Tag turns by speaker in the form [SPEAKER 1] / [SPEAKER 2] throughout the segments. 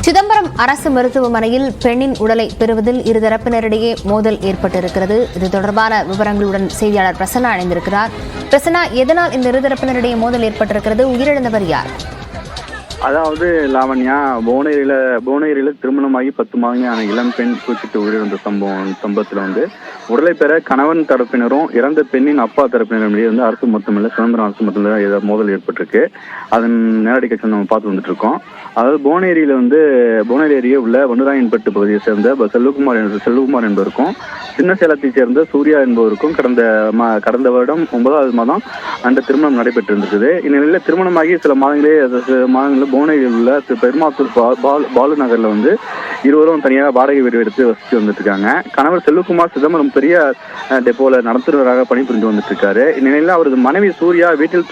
[SPEAKER 1] சிதம்பரம் அரசு மருத்துவமனையில் பெண்ணின் உடலை பெறுவதில் இருதரப்பினரிடையே மோதல் ஏற்பட்டிருக்கிறது. இது தொடர்பான விவரங்களுடன் செய்தியாளர் பிரசன்னா இணைந்திருக்கிறார். பிரசன்னா, எதனால் இந்த இருதரப்பினரிடையே மோதல் ஏற்பட்டிருக்கிறது? உயிரிழந்தவர் யார்?
[SPEAKER 2] அதாவது லாவண்யா, புவனகிரியில திருமணமாகி 10 மாதங்களான இளம் பெண் தூக்கிட்டு உயிரிழந்த சம்பவத்தில் உடலை பெற கணவன் தரப்பினரும் இறந்த பெண்ணின் அப்பா தரப்பினரும் இடையே அரசு மருத்துவமனையில் சிதம்பரம் அரசு மருத்துவமனையில் ஏதாவது மோதல் ஏற்பட்டிருக்கு. அதன் நேரடி காட்சி நம்ம பார்த்து வந்துட்டு இருக்கோம். அதாவது புவனகிரி அருகே உள்ள வண்டுராயன்பட்டு பகுதியை சேர்ந்த செல்வகுமார் என்பவருக்கும் சின்ன சேலத்தைச் சேர்ந்த சூர்யா என்பவருக்கும் கடந்த வருடம் 9வது மாதம் அந்த திருமணம் நடைபெற்றிருந்தது. இந்நிலையில் திருமணமாகி சில மாதங்களில் புவனகிரியில் உள்ள பெருமாத்தூர் பாலு நகர்ல இருவரும் தனியாக வாடகை வீடு எடுத்து வசித்து வந்துட்டு இருக்காங்க. கணவர் செல்வகுமார் சிதம்பரம் பெரிய டெப்போல நடத்துனராக பணிபுரிந்து வந்துட்டு இருக்காரு. இந்நிலையில் அவரது மனைவி சூர்யா வீட்டில்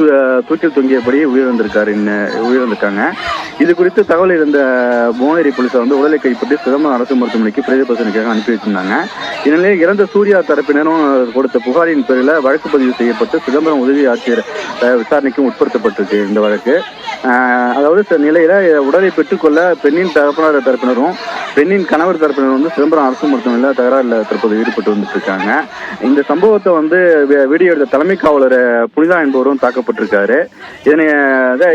[SPEAKER 2] தூக்கில் தொங்கியபடி உயிரிழந்திருக்காங்க. இது குறித்து தகவல் இருந்த புவனகிரி போலீசார் உடலை கைப்பற்றி சிதம்பரம் அரசு மருத்துவமனைக்கு பிரேத பரிசோதனைக்காக அனுப்பி வச்சிருந்தாங்க. இந்நிலையில் இறந்த சூர்யா தரப்பினரும் கொடுத்த புகாரின் பேரில் வழக்கு பதிவு செய்யப்பட்டு சிதம்பரம் உதவி ஆட்சியர் விசாரணைக்கும் உட்படுத்தப்பட்டிருக்கு இந்த வழக்கு. அதாவது நிலையில உடலை பெற்றுக்கொள்ள பெண்ணின் தகப்பனார் தரப்பினரும் பெண்ணின் கணவர் தரப்பினர் சிதம்பரம் அரசு மருத்துவமனையில் தகராறில் தற்போது ஈடுபட்டு வந்துட்டு இருக்காங்க. இந்த சம்பவத்தை வீடியோ எடுத்த தலைமை காவலர் புனிதா என்பவரும் தாக்கப்பட்டிருக்காரு.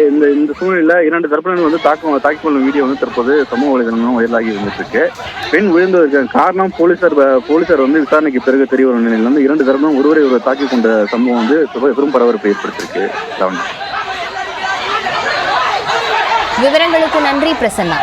[SPEAKER 2] இந்த சூழ்நிலையில 2 தரப்பினரும் தாக்கி கொள்ளும் வீடியோ தற்போது சமூக வலைதளங்களும் வைரலாகி வந்துட்டு இருக்கு. பெண் விழுந்ததற்கு காரணம் போலீசார் விசாரணைக்கு பிறகு தெரிய வரும் நிலையில் 2 தரப்பினரும் ஒருவரை தாக்கி கொண்ட சம்பவம் பெரும் பரபரப்பை ஏற்படுத்தியிருக்கு.
[SPEAKER 1] விவரங்களுக்கு நன்றி பிரசன்னா.